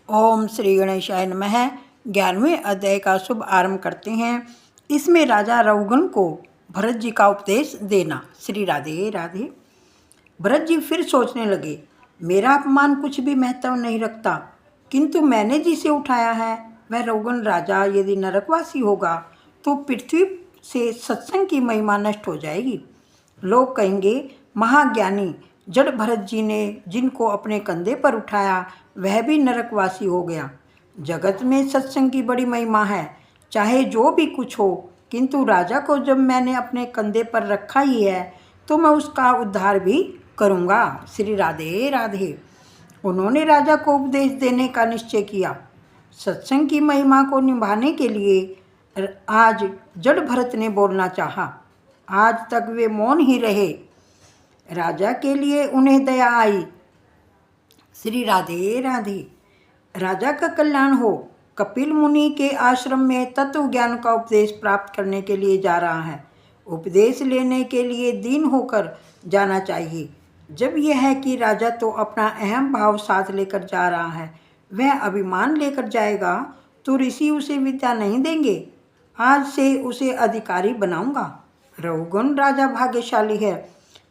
ओम श्री गणेशाय नमः। 11वें अध्याय का शुभ आरंभ करते हैं। इसमें राजा रघुगण को भरत जी का उपदेश देना। श्री राधे राधे। भरत जी फिर सोचने लगे, मेरा अपमान कुछ भी महत्व नहीं रखता, किंतु मैंने जिसे उठाया है वह रघुगण राजा यदि नरकवासी होगा तो पृथ्वी से सत्संग की महिमा नष्ट हो जाएगी। लोग कहेंगे, महाज्ञानी जड़ भरत जी ने जिनको अपने कंधे पर उठाया वह भी नरकवासी हो गया। जगत में सत्संग की बड़ी महिमा है, चाहे जो भी कुछ हो, किंतु राजा को जब मैंने अपने कंधे पर रखा ही है तो मैं उसका उद्धार भी करूँगा। श्री राधे राधे। उन्होंने राजा को उपदेश देने का निश्चय किया। सत्संग की महिमा को निभाने के लिए आज जड़ भरत ने बोलना चाहा। आज तक वे मौन ही रहे। राजा के लिए उन्हें दया आई। श्री राधे राधे। राजा का कल्याण हो। कपिल मुनि के आश्रम में तत्व ज्ञान का उपदेश प्राप्त करने के लिए जा रहा है। उपदेश लेने के लिए दीन होकर जाना चाहिए। जब यह है कि राजा तो अपना अहम भाव साथ लेकर जा रहा है, वह अभिमान लेकर जाएगा तो ऋषि उसे विद्या नहीं देंगे। आज से उसे अधिकारी बनाऊंगा। रघुगण राजा भाग्यशाली है।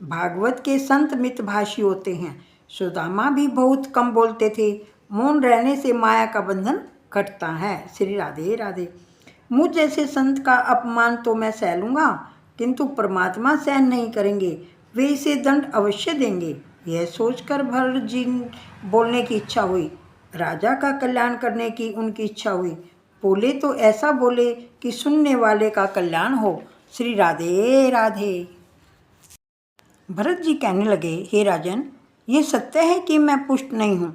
भागवत के संत मितभाषी होते हैं। सुदामा भी बहुत कम बोलते थे। मौन रहने से माया का बंधन कटता है। श्री राधे राधे। मुझ जैसे संत का अपमान तो मैं सह लूँगा, किंतु परमात्मा सहन नहीं करेंगे, वे इसे दंड अवश्य देंगे। यह सोचकर भरत जी बोलने की इच्छा हुई। राजा का कल्याण करने की उनकी इच्छा हुई। बोले तो ऐसा बोले कि सुनने वाले का कल्याण हो। श्री राधे राधे। भरत जी कहने लगे, हे राजन, ये सत्य है कि मैं पुष्ट नहीं हूँ,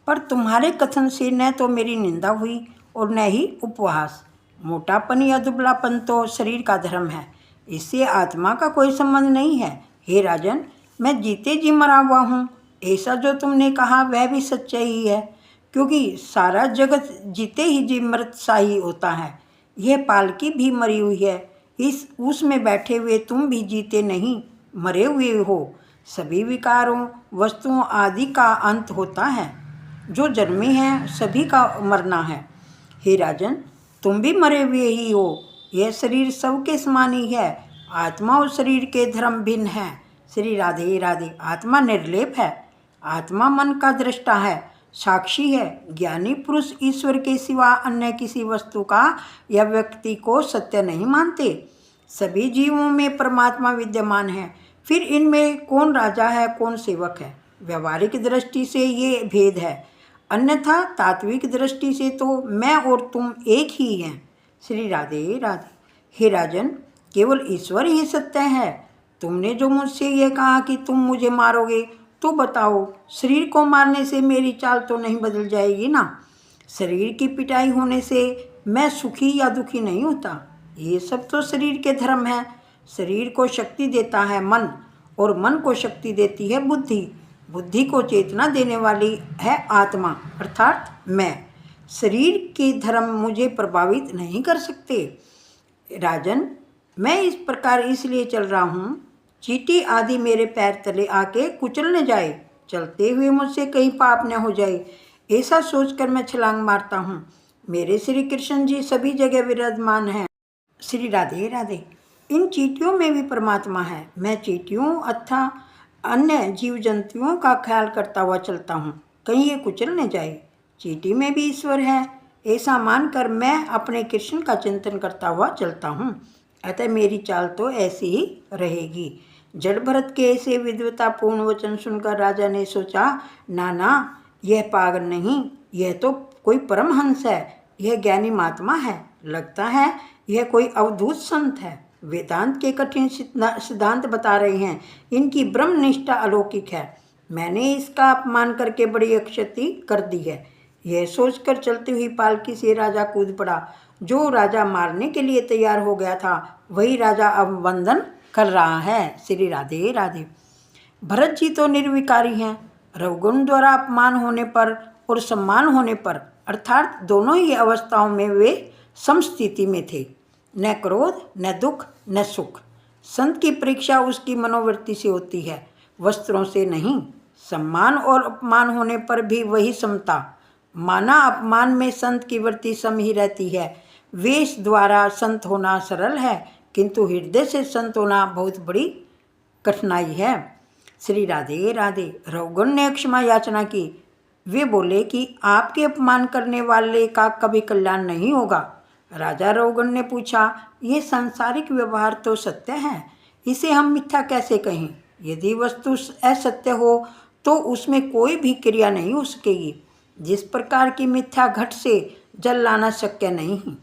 पर तुम्हारे कथन से न तो मेरी निंदा हुई और न ही उपहास। मोटापन या दुबलापन तो शरीर का धर्म है, इससे आत्मा का कोई संबंध नहीं है। हे राजन, मैं जीते जी मरा हुआ हूँ। ऐसा जो तुमने कहा वह भी सच्चा ही है, क्योंकि सारा जगत जीते ही जी मृत सा ही होता है। यह पालकी भी मरी हुई है, इस उसमें बैठे हुए तुम भी जीते नहीं मरे हुए हो। सभी विकारों वस्तुओं आदि का अंत होता है। जो जन्मे हैं सभी का मरना है। हे राजन, तुम भी मरे हुए ही हो। यह शरीर सबके समान ही है। आत्मा और शरीर के धर्म भिन्न हैं। श्री राधे राधे। आत्मा निर्लेप है। आत्मा मन का दृष्टा है, साक्षी है। ज्ञानी पुरुष ईश्वर के सिवा अन्य किसी वस्तु का या व्यक्ति को सत्य नहीं मानते। सभी जीवों में परमात्मा विद्यमान है, फिर इनमें कौन राजा है कौन सेवक है। व्यवहारिक दृष्टि से ये भेद है, अन्यथा तात्विक दृष्टि से तो मैं और तुम एक ही हैं। श्री राधे राधे। हे राजन, केवल ईश्वर ही सत्य है। तुमने जो मुझसे यह कहा कि तुम मुझे मारोगे, तो बताओ, शरीर को मारने से मेरी चाल तो नहीं बदल जाएगी ना। शरीर की पिटाई होने से मैं सुखी या दुखी नहीं होता। ये सब तो शरीर के धर्म है। शरीर को शक्ति देता है मन, और मन को शक्ति देती है बुद्धि। बुद्धि को चेतना देने वाली है आत्मा, अर्थात मैं। शरीर के धर्म मुझे प्रभावित नहीं कर सकते। राजन, मैं इस प्रकार इसलिए चल रहा हूँ, चींटी आदि मेरे पैर तले आके कुचल न जाए, चलते हुए मुझसे कहीं पाप न हो जाए, ऐसा सोचकर मैं छलांग मारता हूँ। मेरे श्री कृष्ण जी सभी जगह विराजमान हैं। श्री राधे राधे। इन चींटियों में भी परमात्मा है। मैं चींटियों अथवा अन्य जीव जंतुओं का ख्याल करता हुआ चलता हूँ, कहीं ये कुचल न जाए। चींटी में भी ईश्वर है, ऐसा मानकर मैं अपने कृष्ण का चिंतन करता हुआ चलता हूँ। अतः मेरी चाल तो ऐसी ही रहेगी। जड़ भरत के ऐसे विद्वतापूर्ण वचन सुनकर राजा ने सोचा, ना, यह पागल नहीं, यह तो कोई परमहंस है, यह ज्ञानी महात्मा है। लगता है यह कोई अवधूत संत है। वेदांत के कठिन सिद्धांत बता रहे हैं। इनकी ब्रह्मनिष्ठा अलौकिक है। मैंने इसका अपमान करके बड़ी अक्षति कर दी है। यह सोचकर चलती हुई पालकी से राजा कूद पड़ा। जो राजा मारने के लिए तैयार हो गया था, वही राजा अब वंदन कर रहा है। श्री राधे राधे। भरत जी तो निर्विकारी हैं। रघुगण द्वारा अपमान होने पर और सम्मान होने पर, अर्थात दोनों ही अवस्थाओं में वे समस्थिति में थे। न क्रोध, न दुख, न सुख। संत की परीक्षा उसकी मनोवृत्ति से होती है, वस्त्रों से नहीं। सम्मान और अपमान होने पर भी वही समता। माना अपमान में संत की वृत्ति सम ही रहती है। वेश द्वारा संत होना सरल है, किंतु हृदय से संत होना बहुत बड़ी कठिनाई है। श्री राधे राधे। रघुगण ने क्षमा याचना की। वे बोले कि आपके अपमान करने वाले का कभी कल्याण नहीं होगा। राजा रघुगण ने पूछा, ये सांसारिक व्यवहार तो सत्य है, इसे हम मिथ्या कैसे कहें? यदि वस्तु असत्य हो तो उसमें कोई भी क्रिया नहीं हो सकेगी। जिस प्रकार की मिथ्या घट से जल लाना शक्य नहीं है।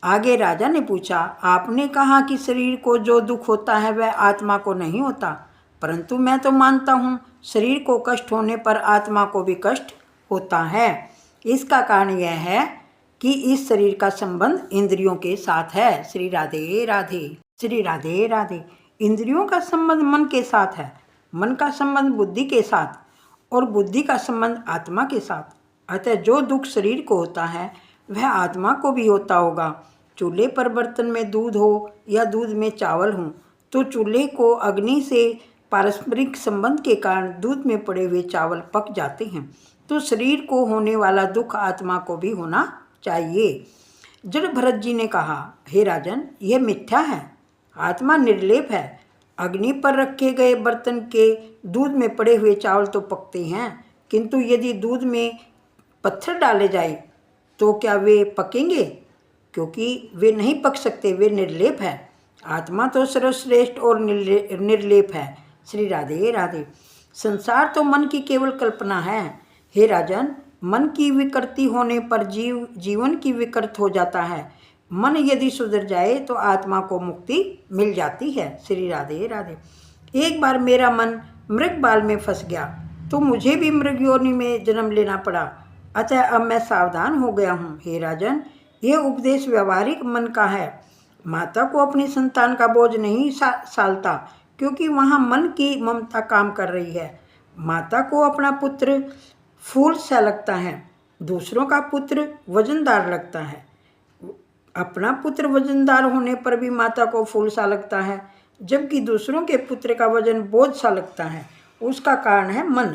आगे राजा ने पूछा, आपने कहा कि शरीर को जो दुख होता है वह आत्मा को नहीं होता, परंतु मैं तो मानता हूँ शरीर को कष्ट होने पर आत्मा को भी कष्ट होता है। इसका कारण यह है कि इस शरीर का संबंध इंद्रियों के साथ है। श्री राधे राधे। श्री राधे राधे। इंद्रियों का संबंध मन के साथ है, मन का संबंध बुद्धि के साथ और बुद्धि का संबंध आत्मा के साथ। अतः जो दुख शरीर को होता है वह आत्मा को भी होता होगा। चूल्हे पर बर्तन में दूध हो या दूध में चावल हो तो चूल्हे को अग्नि से पारस्परिक संबंध के कारण दूध में पड़े हुए चावल पक जाते हैं, तो शरीर को होने वाला दुख आत्मा को भी होना चाहिए। जब भरत जी ने कहा, हे राजन, यह मिथ्या है, आत्मा निर्लेप है। अग्नि पर रखे गए बर्तन के दूध में पड़े हुए चावल तो पकते हैं, किंतु यदि दूध में पत्थर डाले जाए तो क्या वे पकेंगे? क्योंकि वे नहीं पक सकते, वे निर्लेप है। आत्मा तो सर्वश्रेष्ठ और निर्लेप है। श्री राधे राधे। संसार तो मन की केवल कल्पना है। हे राजन, मन की विकृति होने पर जीवन की विकृत हो जाता है। मन यदि सुधर जाए तो आत्मा को मुक्ति मिल जाती है। श्री राधे राधे। एक बार मेरा मन मृग बाल में फंस गया तो मुझे भी मृग योनि में जन्म लेना पड़ा, अतः अब मैं सावधान हो गया हूँ। हे राजन, यह उपदेश व्यवहारिक मन का है। माता को अपनी संतान का बोझ नहीं सालता, क्योंकि वहाँ मन की ममता काम कर रही है। माता को अपना पुत्र फूल सा लगता है, दूसरों का पुत्र वजनदार लगता है। अपना पुत्र वजनदार होने पर भी माता को फूल सा लगता है, जबकि दूसरों के पुत्र का वजन बोझ सा लगता है। उसका कारण है मन।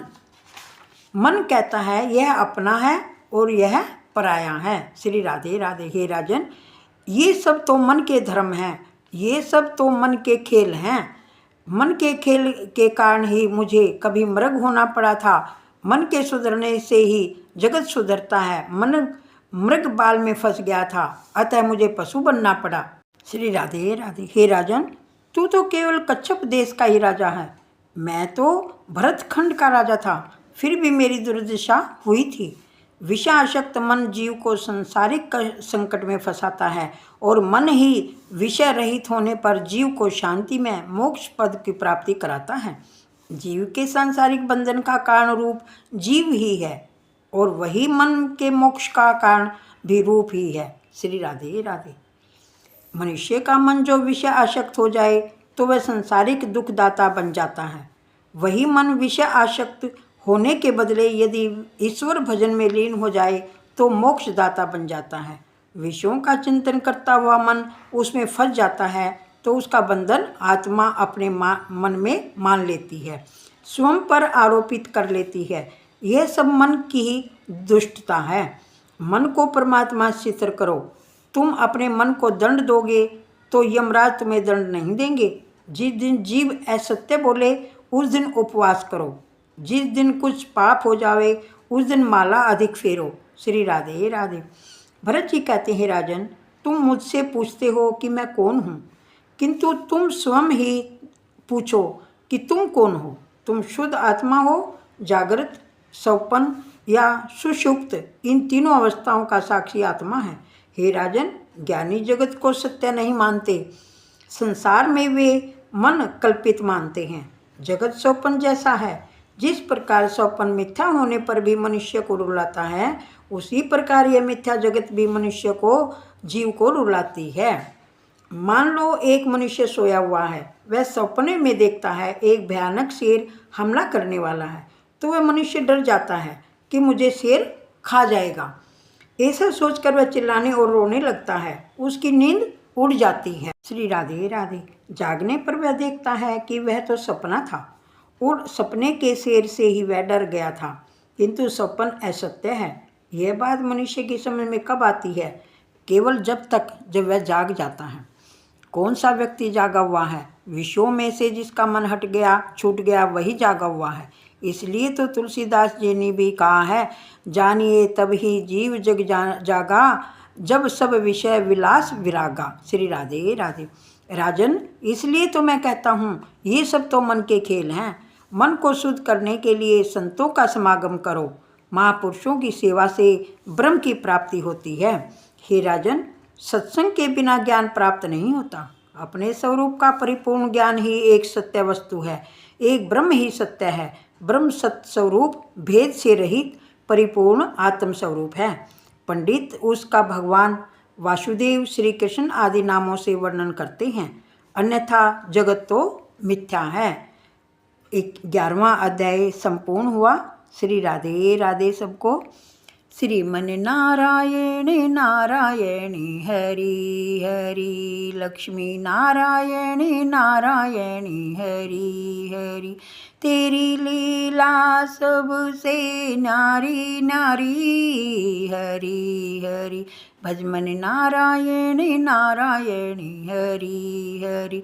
मन कहता है यह अपना है और यह पराया है। श्री राधे राधे। हे राजन, ये सब तो मन के धर्म हैं, ये सब तो मन के खेल हैं। मन के खेल के कारण ही मुझे कभी मृग होना पड़ा था। मन के सुधरने से ही जगत सुधरता है। मन मृग बाल में फंस गया था, अतः मुझे पशु बनना पड़ा। श्री राधे राधे। हे राजन, तू तो केवल कच्छप देश का ही राजा है, मैं तो भरतखंड का राजा था, फिर भी मेरी दुर्दशा हुई थी। विषयाशक्त मन जीव को संसारिक संकट में फंसाता है और मन ही विषय रहित होने पर जीव को शांति में मोक्ष पद की प्राप्ति कराता है। जीव के सांसारिक बंधन का कारण रूप जीव ही है और वही मन के मोक्ष का कारण भी रूप ही है। श्री राधे राधे। मनुष्य का मन जो विषय आसक्त हो जाए तो वह संसारिक दुखदाता बन जाता है। वही मन विषय आसक्त होने के बदले यदि ईश्वर भजन में लीन हो जाए तो मोक्षदाता बन जाता है। विषयों का चिंतन करता हुआ मन उसमें फंस जाता है तो उसका बंधन आत्मा अपने मन में मान लेती है, स्वयं पर आरोपित कर लेती है। यह सब मन की ही दुष्टता है। मन को परमात्मा से चित्र करो। तुम अपने मन को दंड दोगे तो यमराज तुम्हें दंड नहीं देंगे। जिस दिन जीव असत्य बोले उस दिन उपवास करो। जिस दिन कुछ पाप हो जावे उस दिन माला अधिक फेरो। श्री राधे राधे। भरत जी कहते हैं, राजन, तुम मुझसे पूछते हो कि मैं कौन हूँ, किंतु तुम स्वयं ही पूछो कि तुम कौन हो। तुम शुद्ध आत्मा हो, जागृत, स्वप्न या सुषुप्त, इन तीनों अवस्थाओं का साक्षी आत्मा है। हे राजन, ज्ञानी जगत को सत्य नहीं मानते। संसार में वे मन कल्पित मानते हैं। जगत स्वप्न जैसा है। जिस प्रकार स्वप्न मिथ्या होने पर भी मनुष्य को रुलाता है, उसी प्रकार यह मिथ्या जगत भी मनुष्य को, जीव को रुलाती है। मान लो एक मनुष्य सोया हुआ है, वह सपने में देखता है एक भयानक शेर हमला करने वाला है, तो वह मनुष्य डर जाता है कि मुझे शेर खा जाएगा। ऐसा सोचकर वह चिल्लाने और रोने लगता है, उसकी नींद उड़ जाती है। श्री राधे राधे। जागने पर वह देखता है कि वह तो सपना था और सपने के शेर से ही वह डर गया था, किंतु सपन असत्य है। यह बात मनुष्य की समझ में कब आती है? केवल जब वह जाग जाता है। कौन सा व्यक्ति जागा हुआ है? विषयों में से जिसका मन हट गया, छूट गया, वही जागा हुआ है। इसलिए तो तुलसीदास जी ने भी कहा है, जानिए तब ही जीव जग जागा, जब सब विषय विलास विरागा। श्री राधे राधे। राजन, इसलिए तो मैं कहता हूँ, ये सब तो मन के खेल हैं। मन को शुद्ध करने के लिए संतों का समागम करो। महापुरुषों की सेवा से ब्रह्म की प्राप्ति होती है। हे राजन, सत्संग के बिना ज्ञान प्राप्त नहीं होता। अपने स्वरूप का परिपूर्ण ज्ञान ही एक सत्य वस्तु है। एक ब्रह्म ही सत्य है। ब्रह्म सत्य स्वरूप भेद से रहित परिपूर्ण आत्म स्वरूप है। पंडित उसका भगवान वासुदेव, श्री कृष्ण आदि नामों से वर्णन करते हैं, अन्यथा जगत तो मिथ्या है। 11वां अध्याय संपूर्ण हुआ। श्री राधे राधे सबको। श्रीमन नारायण नारायण हरि हरि, लक्ष्मी नारायण नारायण हरि हरि, तेरी लीला सबसे नारी नारी हरि हरि, भजमन नारायण नारायण हरि हरि।